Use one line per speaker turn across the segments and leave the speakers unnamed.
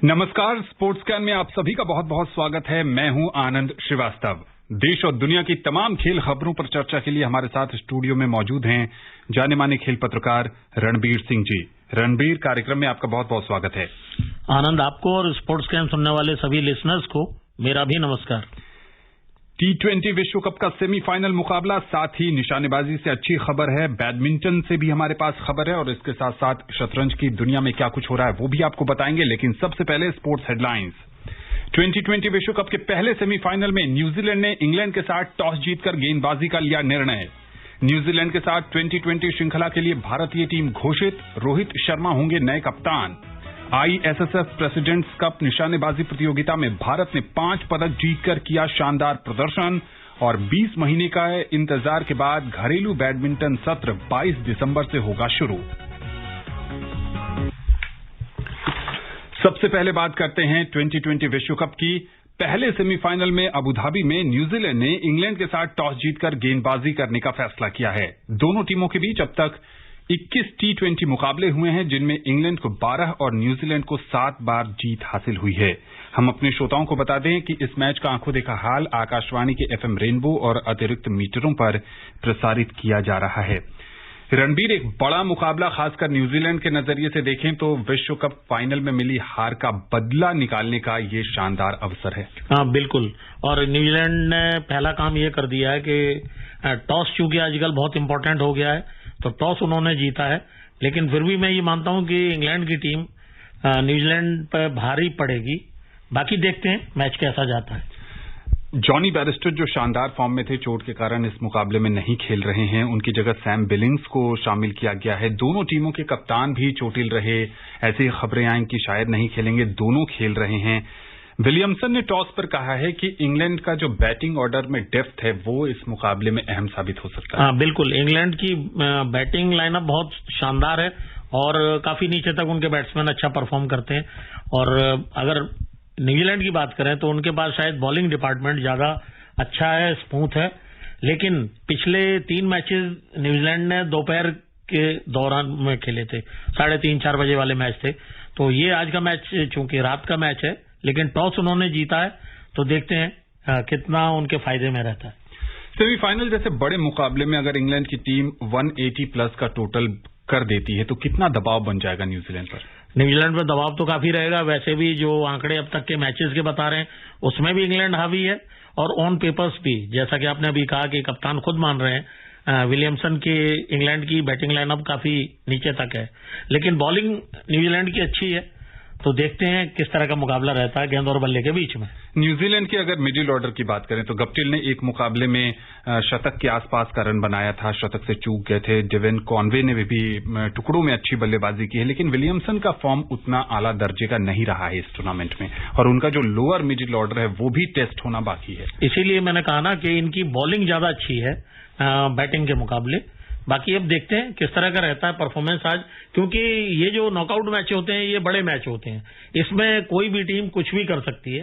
नमस्कार, sports can में आप सभी का बहुत बहुत स्वागत है। मैं हूं आनंद श्रीवास्तव। देश और दुनिया की तमाम खेल खबरों पर चर्चा के लिए हमारे साथ स्टूडियो में मौजूद हैं जाने माने खेल पत्रकार रणबीर सिंह जी। रणबीर, कार्यक्रम में आपका बहुत बहुत स्वागत है।
आनंद, आपको और स्पोर्ट्स कैन सुनने वाले सभी लिसनर्स को मेरा भी नमस्कार।
T20 विश्व कप का सेमीफाइनल मुकाबला, साथ ही निशानेबाजी से अच्छी खबर है, बैडमिंटन से भी हमारे पास खबर है और इसके साथ साथ शतरंज की दुनिया में क्या कुछ हो रहा है वो भी आपको बताएंगे। लेकिन सबसे पहले स्पोर्ट्स हेडलाइंस। 2020 विश्व कप के पहले सेमीफाइनल में न्यूजीलैंड ने इंग्लैंड के साथ टॉस जीतकर गेंदबाजी का लिया निर्णय। न्यूजीलैंड के साथ 2020 श्रृंखला के लिए भारतीय टीम घोषित, रोहित शर्मा होंगे नए कप्तान। ISSF प्रेसिडेंट्स कप निशानेबाजी प्रतियोगिता में भारत ने 5 पदक जीतकर किया शानदार प्रदर्शन और 20 महीने का इंतजार के बाद घरेलू बैडमिंटन सत्र 22 दिसंबर से होगा शुरू। सबसे पहले बात करते हैं 2020 विश्व कप की। पहले सेमीफाइनल में अबुधाबी में न्यूजीलैंड ने इंग्लैंड के साथ टॉस जीतकर गेंदबाजी करने का फैसला किया है। दोनों टीमों के बीच अब तक 21 T20 मुकाबले हुए हैं, जिनमें इंग्लैंड को 12 और न्यूजीलैंड को 7 बार जीत हासिल हुई है। हम अपने श्रोताओं को बता दें कि इस मैच का आंखों देखा हाल आकाशवाणी के FM रेनबो और अतिरिक्त मीटरों पर प्रसारित किया जा रहा है। रणबीर, एक बड़ा मुकाबला खासकर न्यूजीलैंड के नजरिए से देखें तो विश्व कप फाइनल में मिली हार का बदला निकालने का ये शानदार अवसर है।
हाँ, बिल्कुल। और न्यूजीलैंड ने पहला काम ये कर दिया है कि टॉस चूंकि आजकल बहुत इंपॉर्टेंट हो गया है तो टॉस उन्होंने जीता है। लेकिन फिर भी मैं ये मानता हूं कि इंग्लैंड की टीम न्यूजीलैंड पर भारी पड़ेगी। बाकी देखते हैं मैच कैसा जाता है।
जॉनी बैरिस्टर जो शानदार फॉर्म में थे, चोट के कारण इस मुकाबले में नहीं खेल रहे हैं। उनकी जगह सैम बिलिंग्स को शामिल किया गया है। दोनों टीमों के कप्तान भी चोटिल रहे, ऐसी खबरें आई कि शायद नहीं खेलेंगे। दोनों खेल रहे हैं। विलियमसन ने टॉस पर कहा है कि इंग्लैंड का जो बैटिंग ऑर्डर में डेप्थ है वो इस मुकाबले में अहम साबित हो सकता है।
हाँ, बिल्कुल। इंग्लैंड की बैटिंग लाइनअप बहुत शानदार है और काफी नीचे तक उनके बैट्समैन अच्छा परफॉर्म करते हैं। और अगर न्यूजीलैंड की बात करें तो उनके पास शायद बॉलिंग डिपार्टमेंट ज्यादा अच्छा है, स्मूथ है। लेकिन पिछले 3 मैचेस न्यूजीलैंड ने दोपहर के दौरान में खेले थे, 3:30-4 बजे वाले मैच थे। तो ये आज का मैच चूंकि रात का मैच है, लेकिन टॉस उन्होंने जीता है तो देखते हैं कितना उनके फायदे में रहता है।
सेमीफाइनल जैसे बड़े मुकाबले में अगर इंग्लैंड की टीम 180 प्लस का टोटल कर देती है तो कितना दबाव बन जाएगा न्यूजीलैंड पर?
न्यूजीलैंड पर दबाव तो काफी रहेगा। वैसे भी जो आंकड़े अब तक के मैचेस के बता रहे हैं उसमें भी इंग्लैंड हावी है और ऑन पेपर्स भी, जैसा कि आपने अभी कहा कि कप्तान खुद मान रहे हैं, विलियमसन की इंग्लैंड की बैटिंग लाइनअप काफी नीचे तक है। लेकिन बॉलिंग न्यूजीलैंड की अच्छी है तो देखते हैं किस तरह का मुकाबला रहता है गेंद और बल्ले के बीच में।
न्यूजीलैंड की अगर मिडिल ऑर्डर की बात करें तो गप्टिल ने एक मुकाबले में शतक के आसपास का रन बनाया था, शतक से चूक गए थे। डेविन कॉनवे ने भी टुकड़ों में अच्छी बल्लेबाजी की है, लेकिन विलियमसन का फॉर्म उतना आला दर्जे का नहीं रहा है इस टूर्नामेंट में और उनका जो लोअर मिडिल ऑर्डर है वो भी टेस्ट होना बाकी है।
इसीलिए मैंने कहा ना कि इनकी बॉलिंग ज्यादा अच्छी है बैटिंग के मुकाबले। बाकी अब देखते हैं किस तरह का रहता है परफॉर्मेंस आज, क्योंकि ये जो नॉकआउट मैच होते हैं ये बड़े मैच होते हैं, इसमें कोई भी टीम कुछ भी कर सकती है।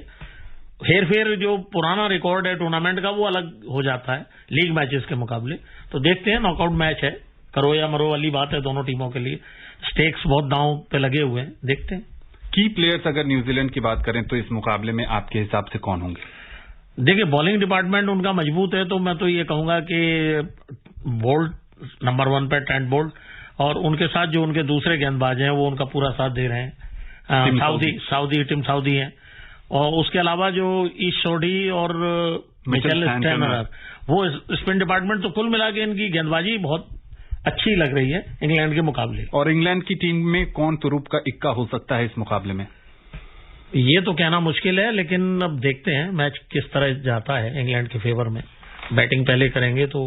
हेर-फेर जो पुराना रिकॉर्ड है टूर्नामेंट का वो अलग हो जाता है लीग मैचेस के मुकाबले। तो देखते हैं, नॉकआउट मैच है, करो या मरो वाली बात है दोनों टीमों के लिए। स्टेक्स बहुत दांव पे लगे हुए हैं, देखते हैं।
की प्लेयर्स अगर न्यूजीलैंड की बात करें तो इस मुकाबले में आपके हिसाब से कौन होंगे?
देखिए, बॉलिंग डिपार्टमेंट उनका मजबूत है तो मैं तो ये कहूंगा कि बोल्ट नंबर 1 पे ट्रेंट बोल्ट, और उनके साथ जो उनके दूसरे गेंदबाज हैं वो उनका पूरा साथ दे रहे हैं। टिम साउदी हैं और उसके अलावा जो ईस्ट सोडी और मिचेल स्टैनर, वो स्पिन डिपार्टमेंट तो कुल मिला के इनकी गेंदबाजी बहुत अच्छी लग रही है इंग्लैंड के मुकाबले।
और इंग्लैंड की टीम में कौन तुरुप का इक्का हो सकता है इस मुकाबले में?
ये तो कहना मुश्किल है, लेकिन अब देखते हैं मैच किस तरह जाता है इंग्लैंड के फेवर में। बैटिंग पहले करेंगे तो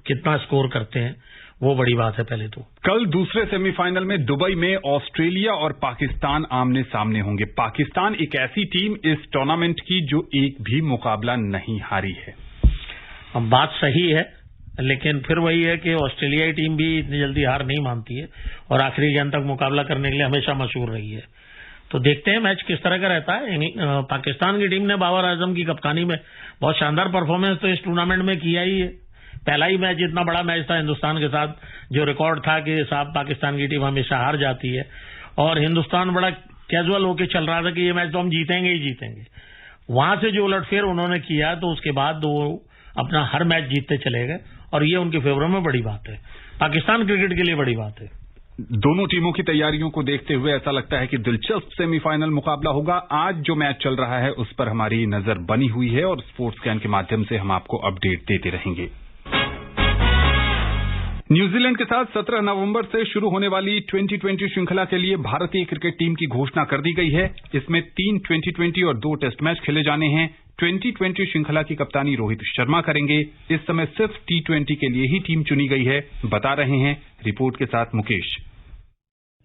कितना स्कोर करते हैं वो बड़ी बात है पहले तो।
कल दूसरे सेमीफाइनल में दुबई में ऑस्ट्रेलिया और पाकिस्तान आमने सामने होंगे। पाकिस्तान एक ऐसी टीम इस टूर्नामेंट की जो एक भी मुकाबला नहीं हारी है।
अब बात सही है, लेकिन फिर वही है कि ऑस्ट्रेलियाई टीम भी इतनी जल्दी हार नहीं मानती है और आखिरी गेंद तक मुकाबला करने के लिए हमेशा मशहूर रही है। तो देखते हैं मैच किस तरह का रहता है। पाकिस्तान की टीम ने बाबर आजम की कप्तानी में बहुत शानदार परफॉर्मेंस तो इस टूर्नामेंट में किया ही है। पहला ही मैच इतना बड़ा मैच था हिंदुस्तान के साथ, जो रिकॉर्ड था कि साहब पाकिस्तान की टीम हमेशा हार जाती है और हिंदुस्तान बड़ा कैजुअल होके चल रहा था कि ये मैच तो हम जीतेंगे ही जीतेंगे। वहां से जो उलटफेर उन्होंने किया तो उसके बाद वो अपना हर मैच जीतते चले गए और ये उनके फेवर में बड़ी बात है, पाकिस्तान क्रिकेट के लिए बड़ी बात है।
दोनों टीमों की तैयारियों को देखते हुए ऐसा लगता है कि दिलचस्प सेमीफाइनल मुकाबला होगा। आज जो मैच चल रहा है उस पर हमारी नजर बनी हुई है और स्पोर्ट्स स्कैन के माध्यम से हम आपको अपडेट देते रहेंगे। न्यूजीलैंड के साथ 17 नवंबर से शुरू होने वाली 2020 श्रृंखला के लिए भारतीय क्रिकेट टीम की घोषणा कर दी गई है। इसमें 3 2020 और 2 टेस्ट मैच खेले जाने हैं। 2020 श्रृंखला की कप्तानी रोहित शर्मा करेंगे। इस समय सिर्फ T20 के लिए ही टीम चुनी गई है, बता रहे हैं रिपोर्ट के साथ मुकेश।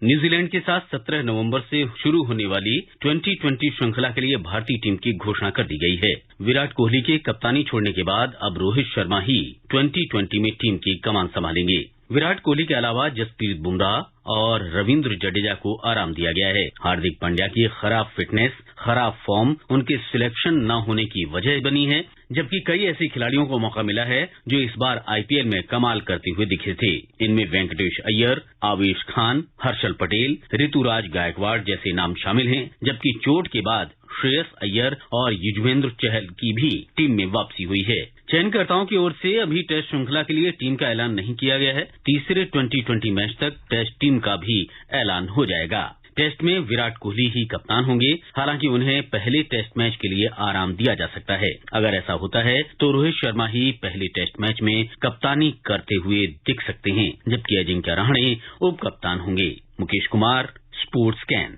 न्यूजीलैंड के साथ 17 नवंबर से शुरू होने वाली 2020 श्रृंखला के लिए भारतीय टीम की घोषणा कर दी गई है। विराट कोहली के कप्तानी छोड़ने के बाद अब रोहित शर्मा ही 2020 में टीम की कमान संभालेंगे। विराट कोहली के अलावा जसप्रीत बुमराह और रविंद्र जडेजा को आराम दिया गया है। हार्दिक पांड्या की खराब फिटनेस, खराब फॉर्म उनके सिलेक्शन न होने की वजह बनी है, जबकि कई ऐसे खिलाड़ियों को मौका मिला है जो इस बार आईपीएल में कमाल करते हुए दिखे थे। इनमें वेंकटेश अय्यर, आवेश खान, हर्षल पटेल, ऋतुराज गायकवाड़ जैसे नाम शामिल हैं, जबकि चोट के बाद श्रेयस अय्यर और युजवेंद्र चहल की भी टीम में वापसी हुई है। चयनकर्ताओं की ओर से अभी टेस्ट श्रृंखला के लिए टीम का ऐलान नहीं किया गया है। तीसरे 2020 मैच तक टेस्ट टीम का भी ऐलान हो जाएगा। टेस्ट में विराट कोहली ही कप्तान होंगे, हालांकि उन्हें पहले टेस्ट मैच के लिए आराम दिया जा सकता है। अगर ऐसा होता है तो रोहित शर्मा ही पहले टेस्ट मैच में कप्तानी करते हुए दिख सकते हैं, जबकि अजिंक्य रहाणे उप कप्तान होंगे। Mukesh Kumar, sports scan.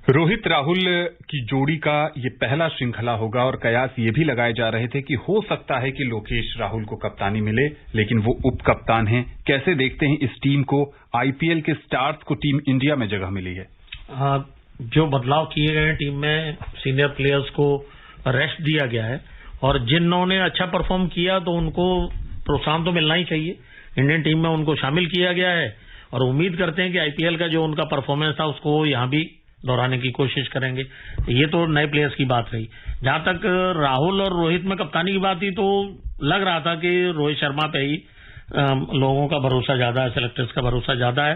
रोहित राहुल की जोड़ी का ये पहला श्रृंखला होगा और कयास ये भी लगाए जा रहे थे कि हो सकता है कि लोकेश राहुल को कप्तानी मिले, लेकिन वो उप कप्तान हैं। कैसे देखते हैं इस टीम को? आईपीएल के स्टार्स को टीम इंडिया में जगह मिली है।
जो बदलाव किए गए हैं टीम में, सीनियर प्लेयर्स को रेस्ट दिया गया है और जिन्होंने अच्छा परफॉर्म किया तो उनको प्रोत्साहन तो मिलना ही चाहिए। इंडियन टीम में उनको शामिल किया गया है और उम्मीद करते हैं कि आईपीएल का जो उनका परफॉर्मेंस था उसको यहां भी दोहराने की कोशिश करेंगे। ये तो नए प्लेयर्स की बात रही। जहां तक राहुल और रोहित में कप्तानी की बात थी तो लग रहा था कि रोहित शर्मा पे ही लोगों का भरोसा ज्यादा है, सेलेक्टर्स का भरोसा ज्यादा है,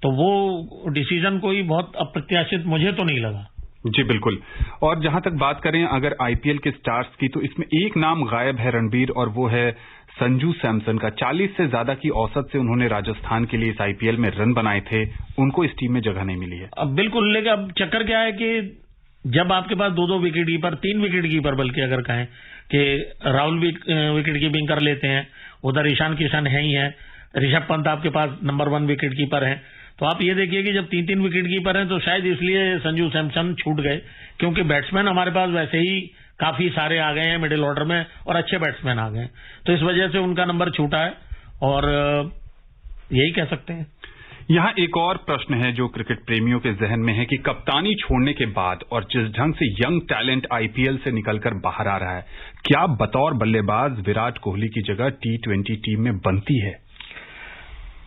तो वो डिसीजन कोई बहुत अप्रत्याशित मुझे तो नहीं लगा।
जी बिल्कुल। और जहां तक बात करें अगर आईपीएल के स्टार्स की, तो इसमें एक नाम गायब है रणबीर, और वो है संजू सैमसन का। 40 से ज्यादा की औसत से उन्होंने राजस्थान के लिए इस आईपीएल में रन बनाए थे, उनको इस टीम में जगह नहीं मिली है।
अब बिल्कुल, लेकिन अब चक्कर क्या है कि जब आपके पास 2-2 विकेट कीपर, 3 विकेट कीपर बल्कि अगर कहें कि राहुल भी विकेट कीपिंग कर लेते हैं, उधर ईशान किशन है ही है, ऋषभ पंत आपके पास नंबर 1 विकेट कीपर हैं, तो आप ये देखिए कि जब 3-3 विकेट कीपर हैं तो शायद इसलिए संजू सैमसन छूट गए, क्योंकि बैट्समैन हमारे पास वैसे ही काफी सारे आ गए हैं मिडिल ऑर्डर में और अच्छे बैट्समैन आ गए, तो इस वजह से उनका नंबर छूटा है और यही कह सकते हैं।
यहाँ एक और प्रश्न है जो क्रिकेट प्रेमियों के जहन में है कि कप्तानी छोड़ने के बाद और जिस ढंग से यंग टैलेंट आईपीएल से निकलकर बाहर आ रहा है, क्या बतौर बल्लेबाज विराट कोहली की जगह T20 टीम में बनती है?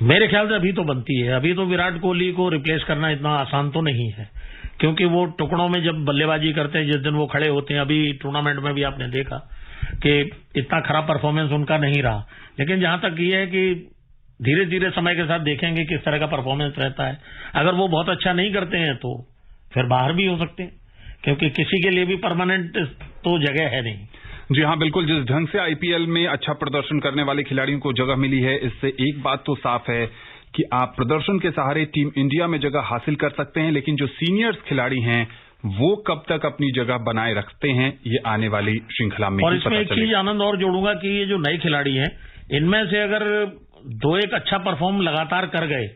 मेरे ख्याल से अभी तो बनती है। अभी तो विराट कोहली को रिप्लेस करना इतना आसान तो नहीं है, क्योंकि वो टुकड़ों में जब बल्लेबाजी करते हैं, जिस दिन वो खड़े होते हैं, अभी टूर्नामेंट में भी आपने देखा कि इतना खराब परफॉर्मेंस उनका नहीं रहा। लेकिन जहां तक ये है कि धीरे धीरे समय के साथ देखेंगे किस तरह का परफॉर्मेंस रहता है। अगर वो बहुत अच्छा नहीं करते हैं तो फिर बाहर भी हो सकते हैं, क्योंकि किसी के लिए भी परमानेंट तो जगह है नहीं।
जी हाँ बिल्कुल, जिस ढंग से आईपीएल में अच्छा प्रदर्शन करने वाले खिलाड़ियों को जगह मिली है, इससे एक बात तो साफ है कि आप प्रदर्शन के सहारे टीम इंडिया में जगह हासिल कर सकते हैं, लेकिन जो सीनियर्स खिलाड़ी हैं वो कब तक अपनी जगह बनाए रखते हैं, ये आने वाली श्रृंखला में
और इसमें एक चीज आनंद और जोड़ूंगा कि ये जो नए खिलाड़ी हैं, इनमें से अगर 2-1 अच्छा परफॉर्म लगातार कर गए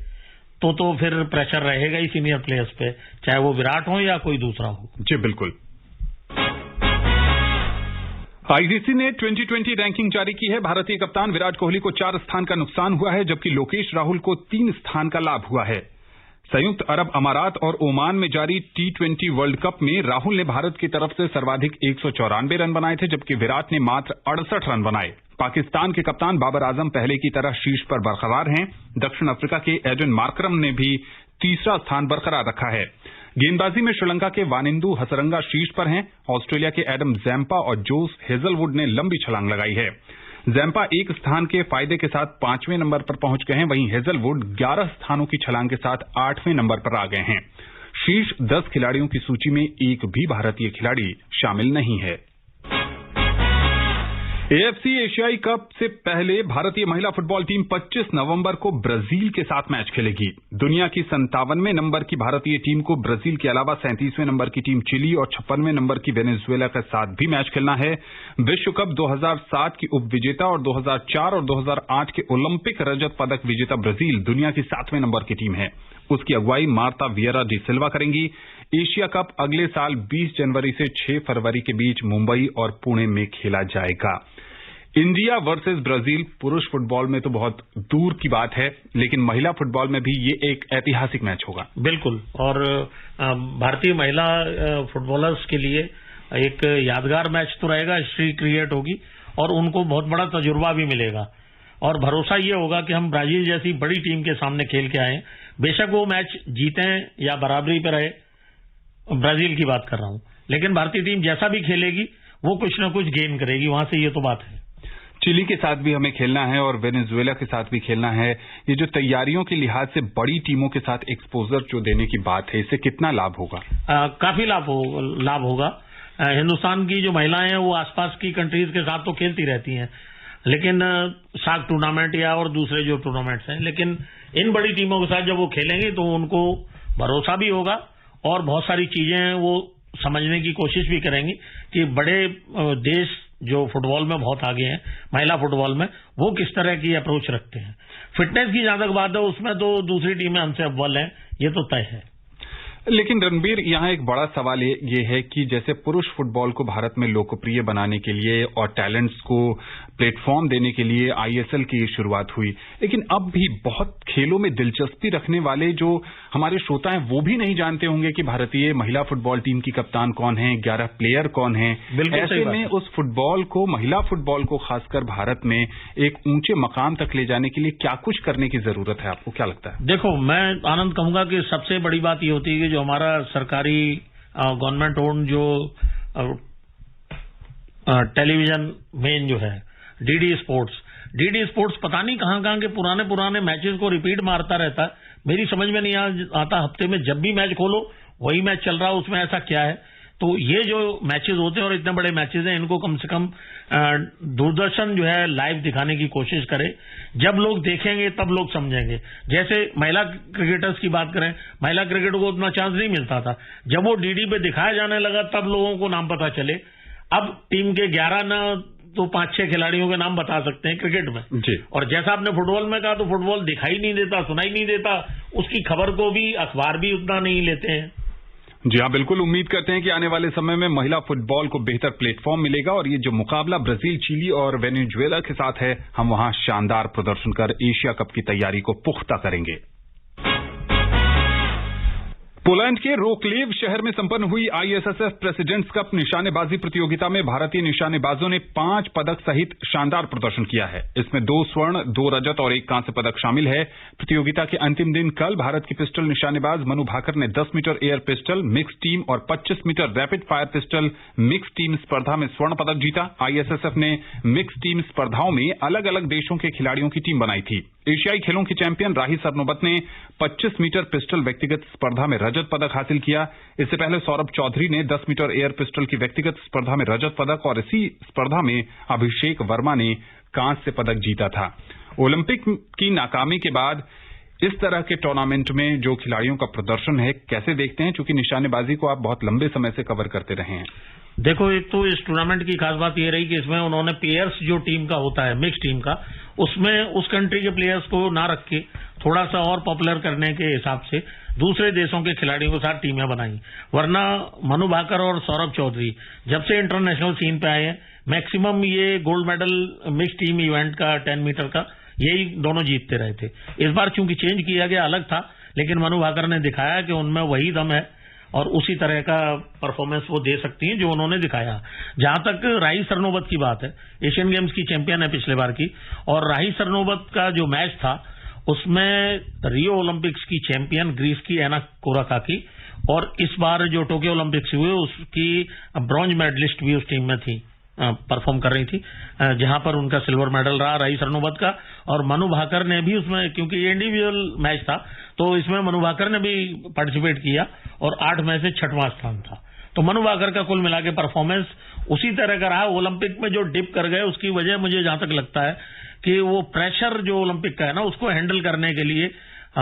तो फिर प्रेशर रहेगा ही सीनियर प्लेयर्स पे, चाहे वो विराट हो या कोई दूसरा हो।
जी बिल्कुल। आईसीसी ने 2020 रैंकिंग जारी की है। भारतीय कप्तान विराट कोहली को 4 स्थान का नुकसान हुआ है, जबकि लोकेश राहुल को 3 स्थान का लाभ हुआ है। संयुक्त अरब अमारात और ओमान में जारी T20 वर्ल्ड कप में राहुल ने भारत की तरफ से सर्वाधिक 194 रन बनाए थे, जबकि विराट ने मात्र 68 रन बनाए। पाकिस्तान के कप्तान बाबर आजम पहले की तरह शीर्ष पर बरकरार हैं। दक्षिण अफ्रीका के एडन मार्करम ने भी तीसरा स्थान बरकरार रखा है। गेंदबाजी में श्रीलंका के वानिंदु हसरंगा शीर्ष पर हैं। ऑस्ट्रेलिया के एडम जैम्पा और जोस हेजलवुड ने लंबी छलांग लगाई है। जैम्पा 1 स्थान के फायदे के साथ 5वें नंबर पर पहुंच गए हैं, वहीं हेजलवुड 11 स्थानों की छलांग के साथ 8वें नंबर पर आ गए हैं। शीर्ष 10 खिलाड़ियों की सूची में एक भी भारतीय खिलाड़ी शामिल नहीं है। एएफसी एशियाई कप से पहले भारतीय महिला फुटबॉल टीम 25 नवंबर को ब्राजील के साथ मैच खेलेगी। दुनिया की 57वें नंबर की भारतीय टीम को ब्राजील के अलावा 37वें नंबर की टीम चिली और 56वें नंबर की वेनेजुएला के साथ भी मैच खेलना है। विश्व कप 2007 की उप विजेता और 2004 और 2008 के ओलंपिक रजत पदक विजेता ब्राजील दुनिया की 7वें नंबर की टीम है। उसकी अगुवाई मार्ता वियरा डी सिल्वा करेंगी। एशिया कप अगले साल 20 जनवरी से 6 फरवरी के बीच मुंबई और पुणे में खेला जाएगा। इंडिया वर्सेस ब्राजील पुरुष फुटबॉल में तो बहुत दूर की बात है, लेकिन महिला फुटबॉल में भी ये एक ऐतिहासिक मैच होगा।
बिल्कुल, और भारतीय महिला फुटबॉलर्स के लिए एक यादगार मैच तो रहेगा, हिस्ट्री क्रिएट होगी और उनको बहुत बड़ा तजुर्बा भी मिलेगा और भरोसा ये होगा कि हम ब्राजील जैसी बड़ी टीम के सामने खेल के आए। बेशक वो मैच जीतें या बराबरी पर रहे, ब्राजील की बात कर रहा हूं, लेकिन भारतीय टीम जैसा भी खेलेगी वो कुछ ना कुछ गेन करेगी वहां से, ये तो बात है।
चिली के साथ भी हमें खेलना है और वेनेजुएला के साथ भी खेलना है। ये जो तैयारियों के लिहाज से बड़ी टीमों के साथ एक्सपोजर जो देने की बात है, इससे कितना लाभ होगा?
काफी लाभ होगा। हिंदुस्तान की जो महिलाएं हैं वो आसपास की कंट्रीज के साथ तो खेलती रहती हैं, लेकिन सार्क टूर्नामेंट या और दूसरे जो टूर्नामेंट्स हैं, लेकिन इन बड़ी टीमों के साथ जब वो खेलेंगे तो उनको भरोसा भी होगा और बहुत सारी चीजें वो समझने की कोशिश भी करेंगी कि बड़े देश जो फुटबॉल में बहुत आगे हैं, महिला फुटबॉल में, वो किस तरह की अप्रोच रखते हैं। फिटनेस की जहां तक बात है उसमें तो दूसरी टीमें हमसे अव्वल हैं, ये तो तय है।
लेकिन रणबीर, यहाँ एक बड़ा सवाल ये है कि जैसे पुरुष फुटबॉल को भारत में लोकप्रिय बनाने के लिए और टैलेंट्स को प्लेटफॉर्म देने के लिए आईएसएल की शुरुआत हुई, लेकिन अब भी बहुत खेलों में दिलचस्पी रखने वाले जो हमारे श्रोता हैं वो भी नहीं जानते होंगे कि भारतीय महिला फुटबॉल टीम की कप्तान कौन है, 11 प्लेयर कौन है। ऐसे में उस फुटबॉल को, महिला फुटबॉल को खासकर भारत में एक ऊंचे मकाम तक ले जाने के लिए क्या कुछ करने की जरूरत है, आपको क्या लगता है?
देखो, मैं आनंद कहूंगा कि सबसे बड़ी बात ये होती है कि जो हमारा सरकारी गवर्नमेंट ओन जो टेलीविजन मेन जो है डीडी स्पोर्ट्स पता नहीं कहां के पुराने मैचेस को रिपीट मारता रहता है। मेरी समझ में नहीं आता, हफ्ते में जब भी मैच खोलो वही मैच चल रहा है, उसमें ऐसा क्या है? तो ये जो मैचेस होते हैं और इतने बड़े मैचेस हैं, इनको कम से कम दूरदर्शन जो है लाइव दिखाने की कोशिश करे। जब लोग देखेंगे तब लोग समझेंगे। जैसे महिला क्रिकेटर्स की बात करें, महिला क्रिकेट को उतना चांस नहीं मिलता था, जब वो डीडी पे दिखाया जाने लगा तब लोगों को नाम पता चले। अब टीम के 11 न तो 5-6 खिलाड़ियों के नाम बता सकते हैं क्रिकेट में
जी।
और जैसा आपने फुटबॉल में कहा, तो फुटबॉल दिखाई नहीं देता, सुनाई नहीं देता, उसकी खबर को भी अखबार भी उतना नहीं लेते हैं।
जी हाँ, बिल्कुल उम्मीद करते हैं कि आने वाले समय में महिला फुटबॉल को बेहतर प्लेटफॉर्म मिलेगा और ये जो मुकाबला ब्राजील, चिली और वेनेजुएला के साथ है, हम वहां शानदार प्रदर्शन कर एशिया कप की तैयारी को पुख्ता करेंगे। पोलैंड के रोकलेव शहर में संपन्न हुई आईएसएसएफ प्रेसिडेंट्स कप निशानेबाजी प्रतियोगिता में भारतीय निशानेबाजों ने 5 पदक सहित शानदार प्रदर्शन किया है। इसमें 2 स्वर्ण, 2 रजत और 1 कांस्य पदक शामिल है। प्रतियोगिता के अंतिम दिन कल भारत की पिस्टल निशानेबाज मनु भाकर ने 10 metre air pistol mix team और 25 metre rapid fire pistol mix team स्पर्धा में स्वर्ण पदक जीता। आईएसएसएफ ने मिक्स टीम स्पर्धाओं में अलग अलग देशों के खिलाड़ियों की टीम बनाई थी। एशियाई खेलों की चैंपियन राही सरनोबत ने 25 मीटर पिस्टल व्यक्तिगत स्पर्धा में रजत पदक हासिल किया। इससे पहले सौरभ चौधरी ने 10 मीटर एयर पिस्टल की व्यक्तिगत स्पर्धा में रजत पदक और इसी स्पर्धा में अभिषेक वर्मा ने कांस्य पदक जीता था। ओलंपिक की नाकामी के बाद इस तरह के टूर्नामेंट में जो खिलाड़ियों का प्रदर्शन है, कैसे देखते हैं? चूंकि निशानेबाजी को आप बहुत लंबे समय से कवर करते रहे हैं।
देखो, एक तो इस टूर्नामेंट की खास बात ये रही कि इसमें उन्होंने प्लेयर्स जो टीम का होता है, मिक्स टीम का, उसमें उस कंट्री के प्लेयर्स को ना रख के थोड़ा सा और पॉपुलर करने के हिसाब से दूसरे देशों के खिलाड़ियों के साथ टीमें बनाई। वरना मनु भाकर और सौरभ चौधरी जब से इंटरनेशनल सीन पे आए हैं, मैक्सिमम ये gold medal mix team event का 10 मीटर का यही दोनों जीतते रहे थे। इस बार चूंकि चेंज किया गया, अलग था, लेकिन मनु भाकर ने दिखाया कि उनमें वही दम है और उसी तरह का परफॉर्मेंस वो दे सकती हैं जो उन्होंने दिखाया। जहां तक राही सरनोबत की बात है, एशियन गेम्स की चैंपियन है पिछले बार की, और राही सरनोबत का जो मैच था उसमें रियो ओलंपिक्स की चैंपियन ग्रीस की एना कोराकाकी और इस बार जो टोक्यो ओलंपिक्स हुए उसकी ब्रॉन्ज मेडलिस्ट भी उस टीम में थी। परफॉर्म कर रही थी, जहां पर उनका सिल्वर मेडल रहा रईस सरनोबत का। और मनु भाकर ने भी उसमें, क्योंकि ये इंडिविजुअल मैच था, तो इसमें मनु भाकर ने भी पार्टिसिपेट किया और 8 में से 6वां स्थान था। तो मनु भाकर का कुल मिला के परफॉर्मेंस उसी तरह का रहा। ओलंपिक में जो डिप कर गए उसकी वजह मुझे जहां तक लगता है कि वो प्रेशर जो ओलंपिक का है ना, उसको हैंडल करने के लिए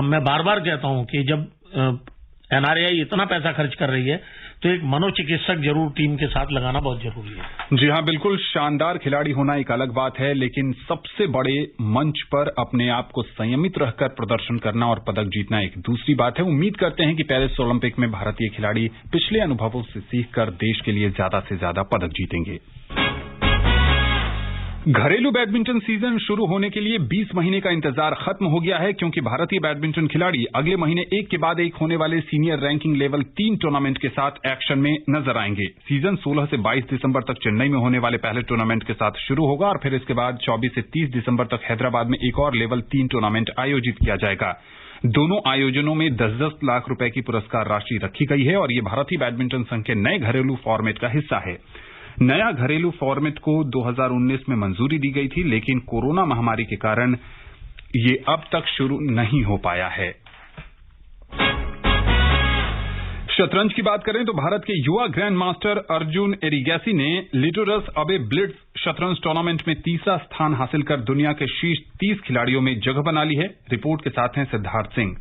मैं बार बार कहता हूं कि जब एनआरआई इतना पैसा खर्च कर रही है तो एक मनोचिकित्सक जरूर टीम के साथ लगाना बहुत जरूरी है।
जी हाँ, बिल्कुल। शानदार खिलाड़ी होना एक अलग बात है, लेकिन सबसे बड़े मंच पर अपने आप को संयमित रहकर प्रदर्शन करना और पदक जीतना एक दूसरी बात है। उम्मीद करते हैं कि पेरिस ओलंपिक में भारतीय खिलाड़ी पिछले अनुभवों से सीखकर देश के लिए ज्यादा से ज्यादा पदक जीतेंगे। घरेलू बैडमिंटन सीजन शुरू होने के लिए 20 महीने का इंतजार खत्म हो गया है, क्योंकि भारतीय बैडमिंटन खिलाड़ी अगले महीने एक के बाद एक होने वाले सीनियर रैंकिंग लेवल 3 टूर्नामेंट के साथ एक्शन में नजर आएंगे। सीजन 16 से 22 दिसंबर तक चेन्नई में होने वाले पहले टूर्नामेंट के साथ शुरू होगा और फिर इसके बाद 24 से 30 दिसंबर तक हैदराबाद में एक और लेवल 3 टूर्नामेंट आयोजित किया जाएगा। दोनों आयोजनों में 10-10 लाख रुपए की पुरस्कार राशि रखी गई है और ये भारतीय बैडमिंटन संघ के नए घरेलू फॉर्मेट का हिस्सा है। नया घरेलू फॉर्मेट को 2019 में मंजूरी दी गई थी, लेकिन कोरोना महामारी के कारण ये अब तक शुरू नहीं हो पाया है। शतरंज की बात करें तो भारत के युवा ग्रैंड मास्टर अर्जुन एरिगैसी ने लिटोरस अबे ब्लिट्ज शतरंज टूर्नामेंट में तीसरा स्थान हासिल कर दुनिया के शीर्ष 30 खिलाड़ियों में जगह बना ली है। रिपोर्ट के साथ हैं सिद्धार्थ सिंह।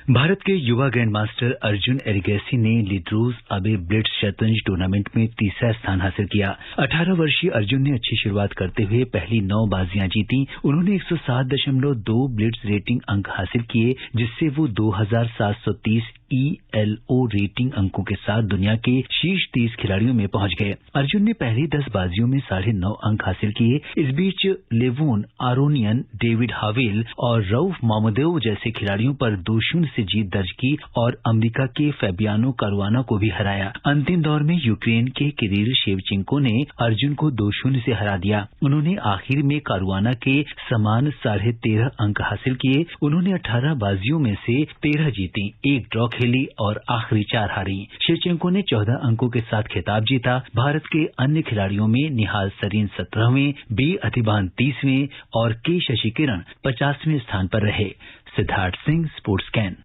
भारत के युवा ग्रैंड मास्टर अर्जुन एरिगैसी ने लिटोरस अबे ब्लिट्ज शतरंज टूर्नामेंट में तीसरा स्थान हासिल किया। 18 वर्षीय अर्जुन ने अच्छी शुरुआत करते हुए पहली 9 बाजियां जीती। उन्होंने 107.2 ब्लिट्ज रेटिंग अंक हासिल किए, जिससे वो 2730 ELO रेटिंग अंकों के साथ दुनिया के शीर्ष 30 खिलाड़ियों में पहुंच गए। अर्जुन ने पहली 10 बाजियों में 9.5 अंक हासिल किए। इस बीच लेवोन आरोनियन, डेविड हावेल और रऊफ मामदेव जैसे खिलाड़ियों पर 2-0 से जीत दर्ज की और अमेरिका के फैबियानो कारुआना को भी हराया। अंतिम दौर में यूक्रेन के किरिल शेवचेंको ने अर्जुन को 2-0 से हरा दिया। उन्होंने आखिर में कारुआना के समान 13.5 अंक हासिल किए। उन्होंने 18 बाजियों में से 13 जीती, 1 ड्रॉ खेली और आखिरी 4 हारी। शेवचेंको ने 14 अंकों के साथ खिताब जीता। भारत के अन्य खिलाड़ियों में निहाल सरीन 17वें, बी अतिबान 30वें और के शशि किरण 50वें स्थान पर रहे। Siddharth Singh, sports can.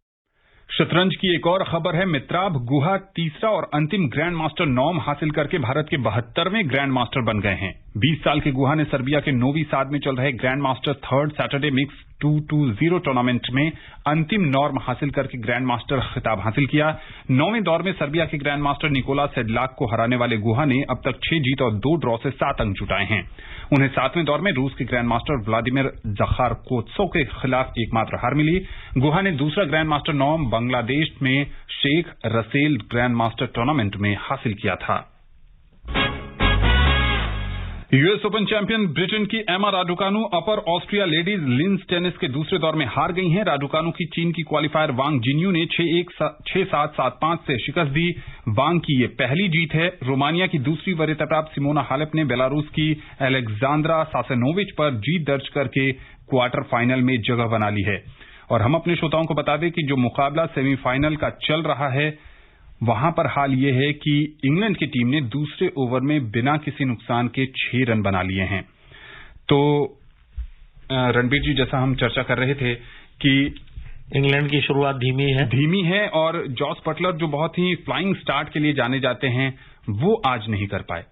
शतरंज की एक और खबर है। मित्राभ गुहा तीसरा और अंतिम ग्रैंड मास्टर नॉर्म हासिल करके भारत के 72वें ग्रैंड मास्टर बन गए हैं। 20 साल के गुहा ने सर्बिया के नोवी साद में चल रहे grand master third Saturday mix 2-0 tournament में अंतिम नॉर्म हासिल करके ग्रैंड मास्टर खिताब हासिल किया। 9वें दौर में सर्बिया के ग्रैंड मास्टर निकोला सेडलाक को हराने वाले गुहा ने अब तक 6 जीत और 2 ड्रॉ से 7 अंक जुटाए हैं। उन्हें 7वें दौर में रूस के ग्रैंड मास्टर व्लादिमीर ज़खारकोत्सोव के खिलाफ एकमात्र हार मिली। गुहा ने दूसरा ग्रैंड मास्टर नॉर्म बांग्लादेश में Sheikh Russel grand master tournament में हासिल किया था। यूएस ओपन चैंपियन ब्रिटेन की एमा राडुकानु अपर ऑस्ट्रिया लेडीज लिंस टेनिस के दूसरे दौर में हार गई हैं। राडुकानु की चीन की क्वालिफायर वांग जिन्यू ने 6-1, 6-7, 7-5 से शिकस्त दी। वांग की ये पहली जीत है। रोमानिया की दूसरी वरीयता प्राप्त सिमोना हालेप ने बेलारूस की एलेक्जेंड्रा सासेनोविच पर जीत दर्ज करके क्वार्टर फाइनल में जगह बना ली है। और हम अपने श्रोताओं को बता दें कि जो मुकाबला सेमीफाइनल का चल रहा है, वहां पर हाल ये है कि इंग्लैंड की टीम ने दूसरे ओवर में बिना किसी नुकसान के 6 रन बना लिए हैं। तो रणबीर जी, जैसा हम चर्चा कर रहे थे कि
इंग्लैंड की शुरुआत धीमी है
और जॉस बटलर जो बहुत ही फ्लाइंग स्टार्ट के लिए जाने जाते हैं, वो आज नहीं कर पाए।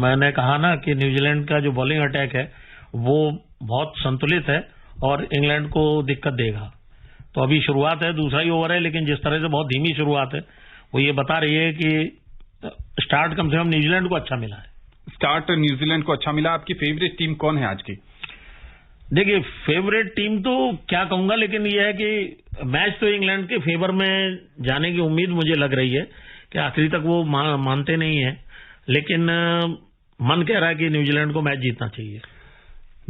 मैंने कहा ना कि न्यूजीलैंड का जो बॉलिंग अटैक है वो बहुत संतुलित है और इंग्लैंड को दिक्कत देगा। तो अभी शुरुआत है, दूसरा ही ओवर है, लेकिन जिस तरह से बहुत धीमी शुरुआत है वो ये बता रही है कि स्टार्ट कम से कम न्यूजीलैंड को अच्छा मिला है।
स्टार्ट न्यूजीलैंड को अच्छा मिला। आपकी फेवरेट टीम कौन है आज की?
देखिए, फेवरेट टीम तो क्या कहूंगा, लेकिन ये है कि मैच तो इंग्लैंड के फेवर में जाने की उम्मीद मुझे लग रही है कि आखिरी तक वो मानते नहीं है, लेकिन मन कह रहा है कि न्यूजीलैंड को मैच जीतना चाहिए।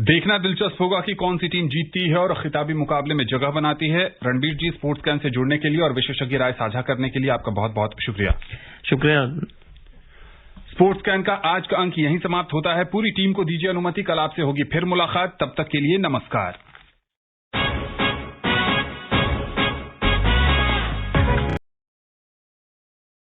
देखना दिलचस्प होगा कि कौन सी टीम जीतती है और खिताबी मुकाबले में जगह बनाती है। रणबीर जी, स्पोर्ट्स कैन से जुड़ने के लिए और विशेषज्ञ राय साझा करने के लिए आपका बहुत बहुत शुक्रिया। स्पोर्ट्स कैन का आज का अंक यहीं समाप्त होता है। पूरी टीम को दीजिए अनुमति, कल आपसे होगी फिर मुलाकात। तब तक के लिए नमस्कार।